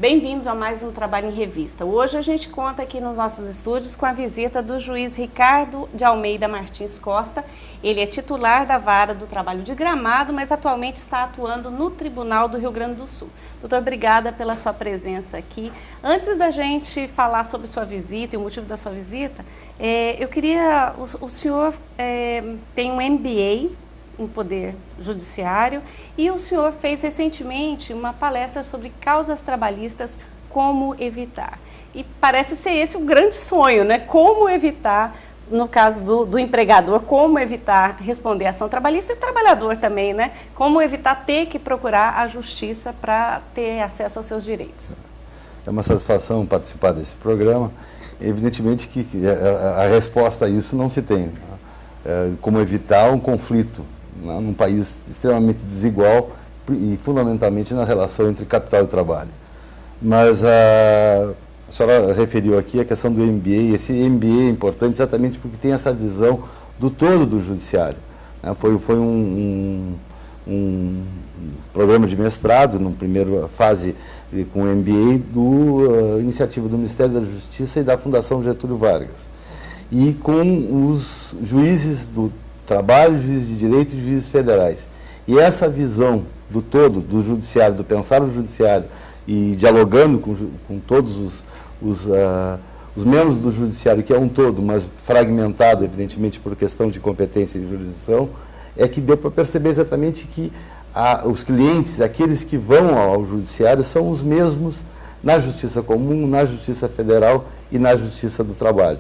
Bem-vindo a mais um Trabalho em Revista. Hoje a gente conta aqui nos nossos estúdios com a visita do juiz Ricardo de Almeida Martins Costa. Ele é titular da Vara do Trabalho de Gramado, mas atualmente está atuando no Tribunal do Rio Grande do Sul. Doutor, obrigada pela sua presença aqui. Antes da gente falar sobre sua visita e o motivo da sua visita, eu queria... O senhor tem um MBA em Poder Judiciário e o senhor fez recentemente uma palestra sobre causas trabalhistas, como evitar. E parece ser esse o grande sonho, né? Como evitar, no caso do empregador, como evitar responder a ação trabalhista e o trabalhador também, né? Como evitar ter que procurar a justiça para ter acesso aos seus direitos. É uma satisfação participar desse programa. Evidentemente que a resposta a isso não se tem. Como evitar um conflito num país extremamente desigual e fundamentalmente na relação entre capital e trabalho. Mas a senhora referiu aqui a questão do MBA. Esse MBA é importante exatamente porque tem essa visão do todo do judiciário. Foi um programa de mestrado, na primeira fase com o MBA, iniciativa do Ministério da Justiça e da Fundação Getúlio Vargas. E com os juízes do trabalho, juízes de direito e juízes federais. E essa visão do todo, do judiciário, do pensar o judiciário e dialogando com todos os membros do judiciário, que é um todo, mas fragmentado, evidentemente, por questão de competência e jurisdição, é que deu para perceber exatamente que os clientes, aqueles que vão ao judiciário, são os mesmos na justiça comum, na justiça federal e na justiça do trabalho.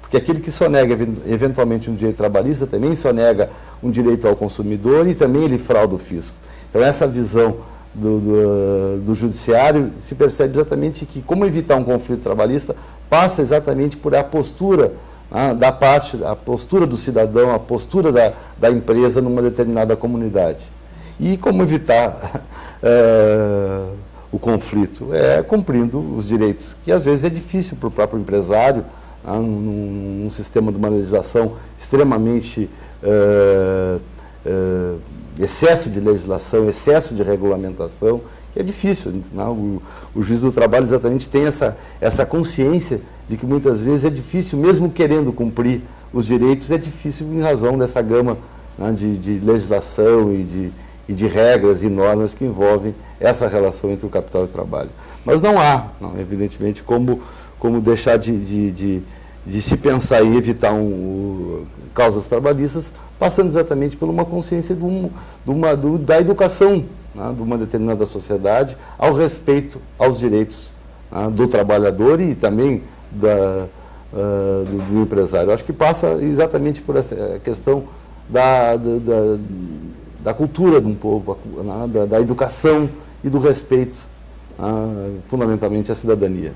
Porque aquele que sonega eventualmente um direito trabalhista também sonega um direito ao consumidor e também ele frauda o fisco. Então essa visão do judiciário se percebe exatamente que como evitar um conflito trabalhista passa exatamente por a postura a postura do cidadão, a postura da empresa numa determinada comunidade. E como evitar o conflito? Cumprindo os direitos, que às vezes é difícil para o próprio empresário, num sistema de uma legislação extremamente excesso de legislação, excesso de regulamentação, que é difícil. O juiz do trabalho exatamente tem essa consciência de que muitas vezes é difícil, mesmo querendo cumprir os direitos, é difícil em razão dessa gama de legislação e de regras e normas que envolvem essa relação entre o capital e o trabalho. Mas não há, evidentemente, como deixar de se pensar e evitar causas trabalhistas, passando exatamente por uma consciência da educação de uma determinada sociedade ao respeito aos direitos do trabalhador e também do empresário. Acho que passa exatamente por essa questão da cultura de um povo, da educação e do respeito, fundamentalmente, à cidadania.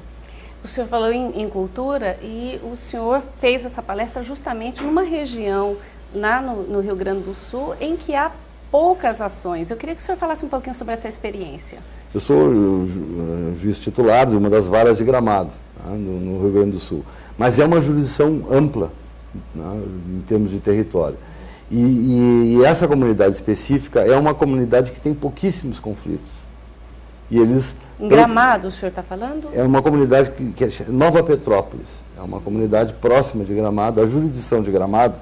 O senhor falou em cultura e o senhor fez essa palestra justamente numa região lá no Rio Grande do Sul em que há poucas ações. Eu queria que o senhor falasse um pouquinho sobre essa experiência. Eu sou juiz titular de uma das varas de Gramado, no Rio Grande do Sul. Mas é uma jurisdição ampla, em termos de território. E essa comunidade específica é uma comunidade que tem pouquíssimos conflitos. E eles... Em Gramado, o senhor está falando? É uma comunidade que é Nova Petrópolis, é uma comunidade próxima de Gramado. A jurisdição de Gramado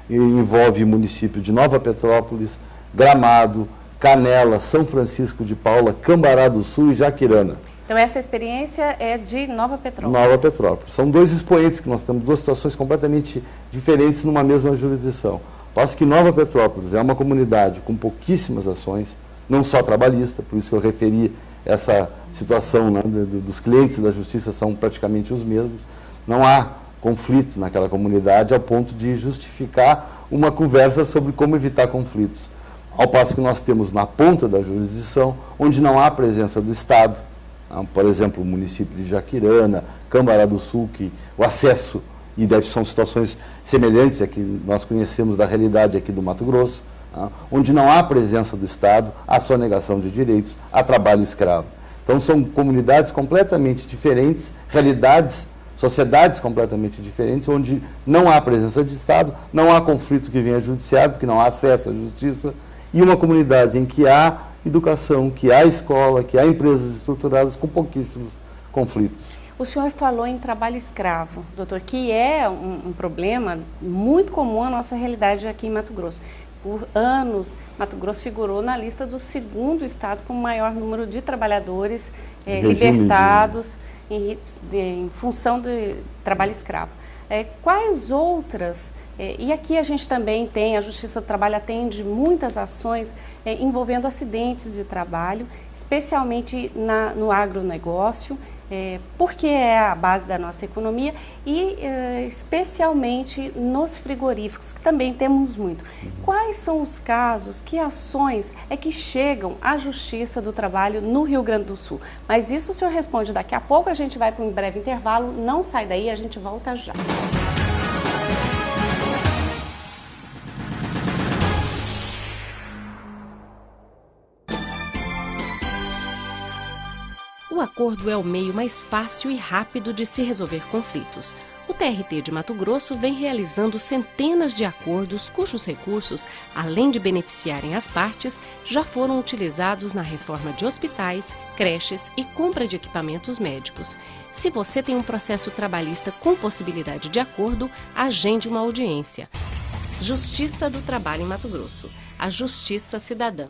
envolve o município de Nova Petrópolis, Gramado, Canela, São Francisco de Paula, Cambará do Sul e Jaquirana. Então essa experiência é de Nova Petrópolis? Nova Petrópolis. São dois expoentes que nós temos, duas situações completamente diferentes numa mesma jurisdição. Posso que Nova Petrópolis é uma comunidade com pouquíssimas ações, não só trabalhista, por isso que eu referi essa situação dos clientes da justiça são praticamente os mesmos. Não há conflito naquela comunidade ao ponto de justificar uma conversa sobre como evitar conflitos. Ao passo que nós temos na ponta da jurisdição, onde não há presença do Estado, por exemplo, o município de Jaquirana, Cambará do Sul, que o acesso, e são situações semelhantes a que nós conhecemos da realidade aqui do Mato Grosso, onde não há presença do Estado, há sonegação de direitos, há trabalho escravo. Então são comunidades completamente diferentes, realidades, sociedades completamente diferentes, onde não há presença de Estado, não há conflito que venha judiciário, porque não há acesso à justiça, e uma comunidade em que há educação, que há escola, que há empresas estruturadas com pouquíssimos conflitos. O senhor falou em trabalho escravo, doutor, que é um problema muito comum à nossa realidade aqui em Mato Grosso. Por anos, Mato Grosso figurou na lista do segundo estado com o maior número de trabalhadores libertados em função de trabalho escravo. Quais outras... E aqui a gente também tem, a Justiça do Trabalho atende muitas ações envolvendo acidentes de trabalho, especialmente no agronegócio, porque é a base da nossa economia e especialmente nos frigoríficos, que também temos muito. Quais são os casos, que ações que chegam à Justiça do Trabalho no Rio Grande do Sul? Mas isso o senhor responde daqui a pouco, a gente vai para um breve intervalo, não sai daí, a gente volta já. O acordo é o meio mais fácil e rápido de se resolver conflitos. O TRT de Mato Grosso vem realizando centenas de acordos cujos recursos, além de beneficiarem as partes, já foram utilizados na reforma de hospitais, creches e compra de equipamentos médicos. Se você tem um processo trabalhista com possibilidade de acordo, agende uma audiência. Justiça do Trabalho em Mato Grosso. A Justiça Cidadã.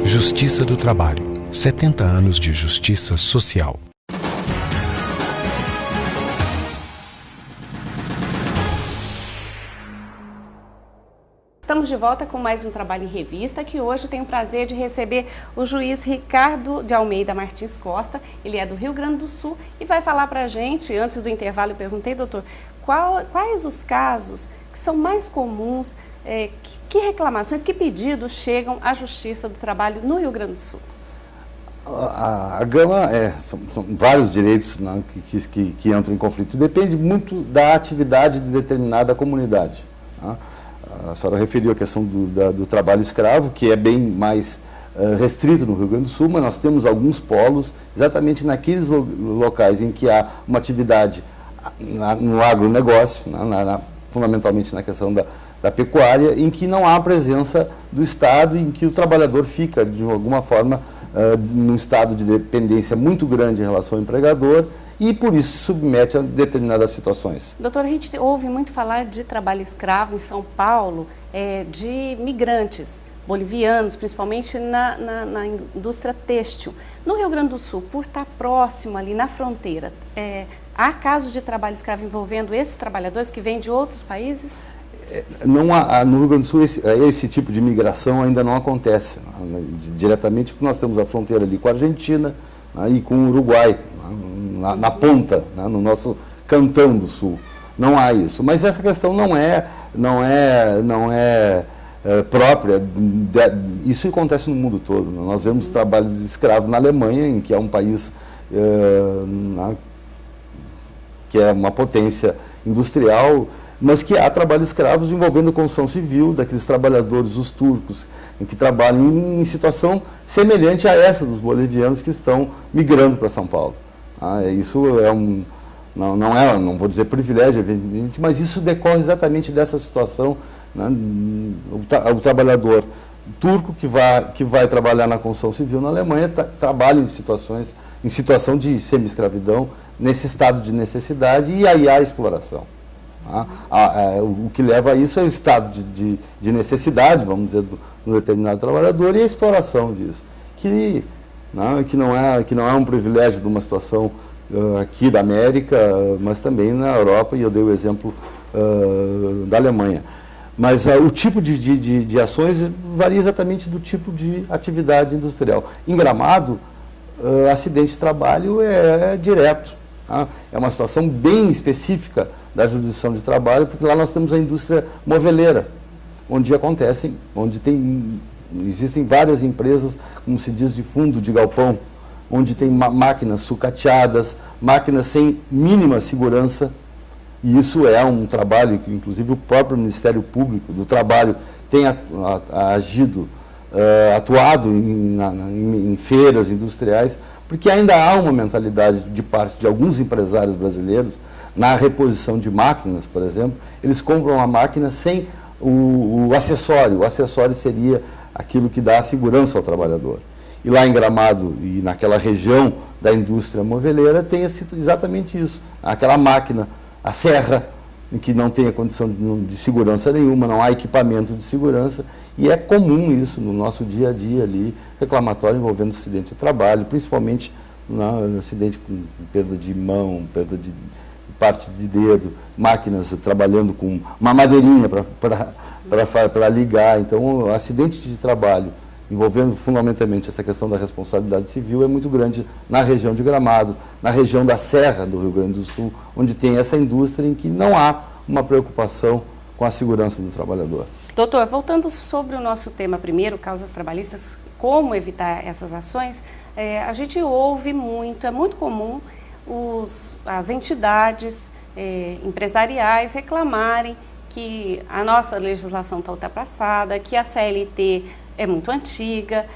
Justiça do Trabalho. 70 anos de justiça social. Estamos de volta com mais um Trabalho em Revista, que hoje tem o prazer de receber o juiz Ricardo de Almeida Martins Costa. Ele é do Rio Grande do Sul e vai falar para a gente, antes do intervalo eu perguntei, doutor, quais os casos que são mais comuns, que reclamações, que pedidos chegam à Justiça do Trabalho no Rio Grande do Sul? A gama são vários direitos, né, que entram em conflito. Depende muito da atividade de determinada comunidade. Né? A senhora referiu a questão do trabalho escravo, que é bem mais restrito no Rio Grande do Sul, mas nós temos alguns polos, exatamente naqueles locais em que há uma atividade no agronegócio, fundamentalmente na questão da pecuária, em que não há presença do Estado, em que o trabalhador fica, de alguma forma, num estado de dependência muito grande em relação ao empregador e, por isso, se submete a determinadas situações. Doutor, a gente ouve muito falar de trabalho escravo em São Paulo, de migrantes bolivianos, principalmente na indústria têxtil. No Rio Grande do Sul, por estar próximo ali na fronteira, há casos de trabalho escravo envolvendo esses trabalhadores que vêm de outros países? Não há, no Rio Grande do Sul esse tipo de migração ainda não acontece, diretamente, porque nós temos a fronteira ali com a Argentina, e com o Uruguai, na ponta, no nosso cantão do Sul. Não há isso. Mas essa questão não é própria. Isso acontece no mundo todo. Nós vemos trabalho de escravo na Alemanha, em que é um país que é uma potência industrial, mas que há trabalhos escravos envolvendo a construção civil, daqueles trabalhadores, os turcos, em que trabalham em situação semelhante a essa dos bolivianos que estão migrando para São Paulo. Isso não vou dizer privilégio, evidentemente, mas isso decorre exatamente dessa situação. O trabalhador turco que vai trabalhar na construção civil na Alemanha trabalha em situação de semi-escravidão, nesse estado de necessidade, e aí há exploração. O que leva a isso é o estado de necessidade, vamos dizer, do determinado trabalhador, e a exploração disso, que não é um privilégio de uma situação aqui da América, mas também na Europa, e eu dei o exemplo da Alemanha. Mas o tipo de ações varia exatamente do tipo de atividade industrial. Em Gramado, acidente de trabalho é direto. É uma situação bem específica da jurisdição de trabalho, porque lá nós temos a indústria moveleira, onde existem várias empresas, como se diz, de fundo de galpão, onde tem máquinas sucateadas, máquinas sem mínima segurança. E isso é um trabalho que, inclusive, o próprio Ministério Público do Trabalho tem atuado em feiras industriais, porque ainda há uma mentalidade de parte de alguns empresários brasileiros na reposição de máquinas, por exemplo. Eles compram a máquina sem o acessório. O acessório seria aquilo que dá a segurança ao trabalhador. E lá em Gramado e naquela região da indústria moveleira tem exatamente isso. Aquela máquina, a serra, em que não tem a condição de segurança nenhuma, não há equipamento de segurança, e é comum isso no nosso dia a dia ali, reclamatório envolvendo acidente de trabalho, principalmente no acidente com perda de mão, perda de parte de dedo, máquinas trabalhando com uma madeirinha para ligar. Então, o acidente de trabalho envolvendo fundamentalmente essa questão da responsabilidade civil é muito grande na região de Gramado, na região da Serra do Rio Grande do Sul, onde tem essa indústria em que não há uma preocupação com a segurança do trabalhador. Doutor, voltando sobre o nosso tema primeiro, causas trabalhistas, como evitar essas ações, a gente ouve muito, é muito comum as entidades empresariais reclamarem que a nossa legislação está ultrapassada, que a CLT é muito antiga.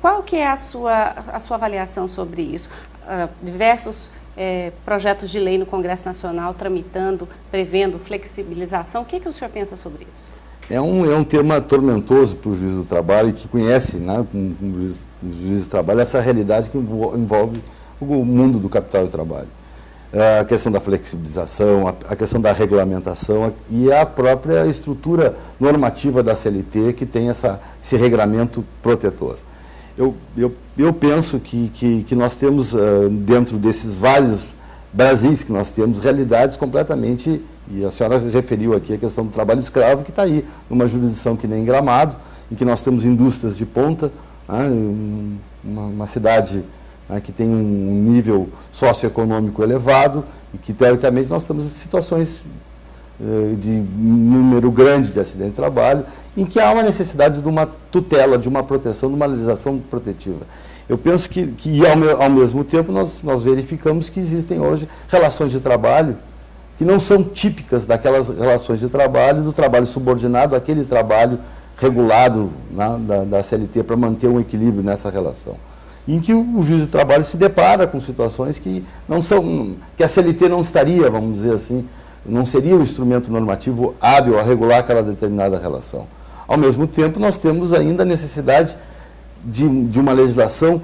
Qual que é a sua avaliação sobre isso? Diversos projetos de lei no Congresso Nacional tramitando, prevendo flexibilização. O que o senhor pensa sobre isso? É um tema tormentoso para o juiz do trabalho, que conhece, né, o juiz do trabalho, essa realidade que envolve o mundo do capital de trabalho. A questão da flexibilização, a questão da regulamentação e a própria estrutura normativa da CLT que tem esse regramento protetor. Eu penso que nós temos, dentro desses vários Brasis que nós temos, realidades completamente, e a senhora referiu aqui a questão do trabalho escravo, que está aí, numa jurisdição que nem Gramado, em que nós temos indústrias de ponta, né, uma cidade que tem um nível socioeconômico elevado e que, teoricamente, nós temos situações de número grande de acidente de trabalho, em que há uma necessidade de uma tutela, de uma proteção, de uma legislação protetiva. Eu penso que ao mesmo tempo, nós verificamos que existem hoje relações de trabalho que não são típicas daquelas relações de trabalho, do trabalho subordinado, aquele trabalho regulado da CLT para manter um equilíbrio nessa relação. Em que o juiz de trabalho se depara com situações que que a CLT não estaria, vamos dizer assim, não seria um instrumento normativo hábil a regular aquela determinada relação. Ao mesmo tempo, nós temos ainda a necessidade de uma legislação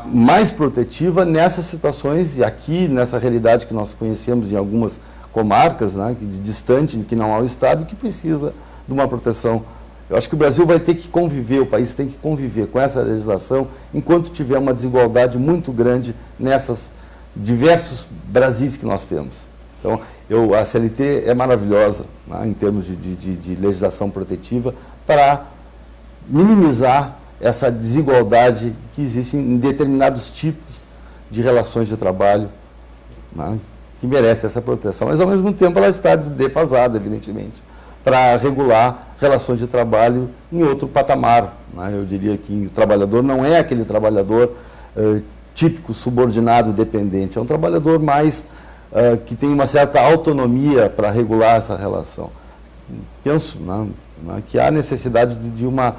mais protetiva nessas situações, e aqui, nessa realidade que nós conhecemos em algumas comarcas, né, distante, que não há o Estado, que precisa de uma proteção. Eu acho que o Brasil vai ter que conviver, o país tem que conviver com essa legislação enquanto tiver uma desigualdade muito grande nessas diversos Brasis que nós temos. Então, a CLT é maravilhosa, né, em termos de legislação protetiva para minimizar essa desigualdade que existe em determinados tipos de relações de trabalho, né, que merece essa proteção. Mas, ao mesmo tempo, ela está defasada, evidentemente, para regular relações de trabalho em outro patamar, né? Eu diria que o trabalhador não é aquele trabalhador típico, subordinado, dependente. É um trabalhador mais que tem uma certa autonomia para regular essa relação. Penso, né, que há necessidade de uma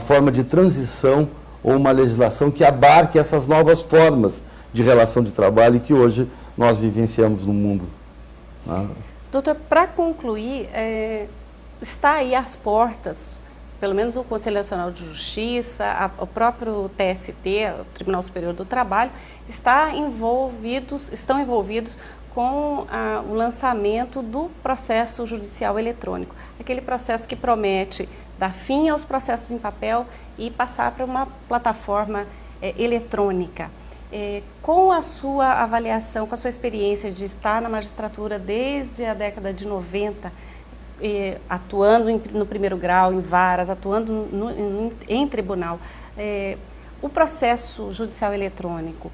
forma de transição ou uma legislação que abarque essas novas formas de relação de trabalho que hoje nós vivenciamos no mundo, né? Doutor, para concluir, está aí às portas, pelo menos o Conselho Nacional de Justiça, o próprio TST, o Tribunal Superior do Trabalho, estão envolvidos com o lançamento do processo judicial eletrônico, aquele processo que promete dar fim aos processos em papel e passar para uma plataforma eletrônica. Com a sua avaliação, com a sua experiência de estar na magistratura desde a década de 90, atuando no primeiro grau, em varas, atuando em tribunal, o processo judicial eletrônico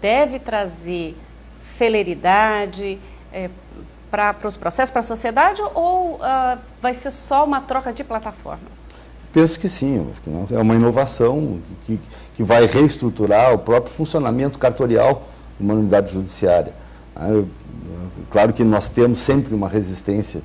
deve trazer celeridade para os processos, para a sociedade, ou vai ser só uma troca de plataforma? Penso que sim, é uma inovação que vai reestruturar o próprio funcionamento cartorial de uma unidade judiciária. Claro que nós temos sempre uma resistência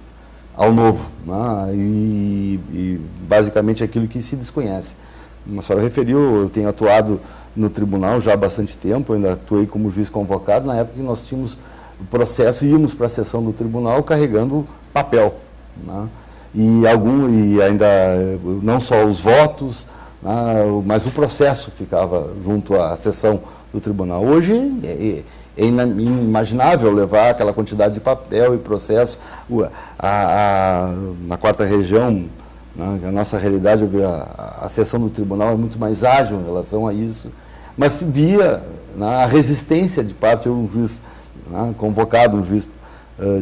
ao novo, né? E basicamente aquilo que se desconhece. Como a senhora referiu, eu tenho atuado no tribunal já há bastante tempo, eu ainda atuei como juiz convocado na época que nós tínhamos o processo, íamos para a sessão do tribunal carregando papel, né? E ainda não só os votos, né, mas o processo ficava junto à sessão do tribunal. Hoje é inimaginável levar aquela quantidade de papel e processo. Na quarta região, né, a nossa realidade, a sessão do tribunal é muito mais ágil em relação a isso, mas via, né, a resistência de parte de um juiz, né, convocado, um juiz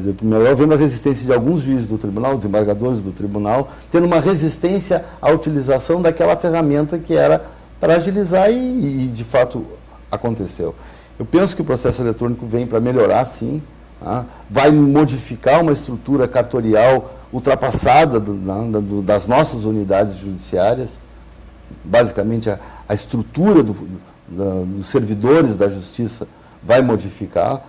de primeiro grau, vendo a resistência de alguns juízes do tribunal, desembargadores do tribunal, tendo uma resistência à utilização daquela ferramenta que era para agilizar e de fato aconteceu. Eu penso que o processo eletrônico vem para melhorar, sim, tá? Vai modificar uma estrutura cartorial ultrapassada das nossas unidades judiciárias, basicamente a estrutura dos servidores da justiça vai modificar,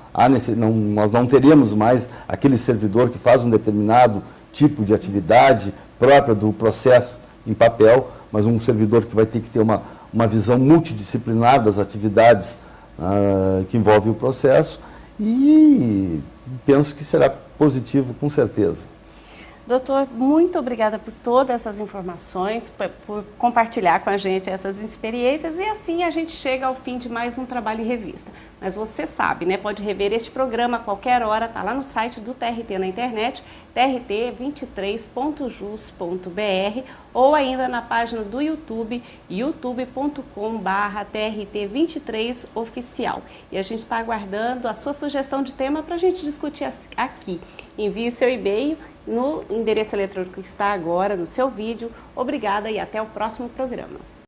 nós não teremos mais aquele servidor que faz um determinado tipo de atividade própria do processo em papel, mas um servidor que vai ter que ter uma visão multidisciplinar das atividades que envolvem o processo, e penso que será positivo, com certeza. Doutor, muito obrigada por todas essas informações, por compartilhar com a gente essas experiências, e assim a gente chega ao fim de mais um Trabalho em Revista. Mas você sabe, né? Pode rever este programa a qualquer hora, tá lá no site do TRT na internet, trt23.jus.br, ou ainda na página do YouTube, youtube.com/trt23oficial. E a gente está aguardando a sua sugestão de tema para a gente discutir aqui. Envie seu e-mail no endereço eletrônico que está agora no seu vídeo. Obrigada e até o próximo programa.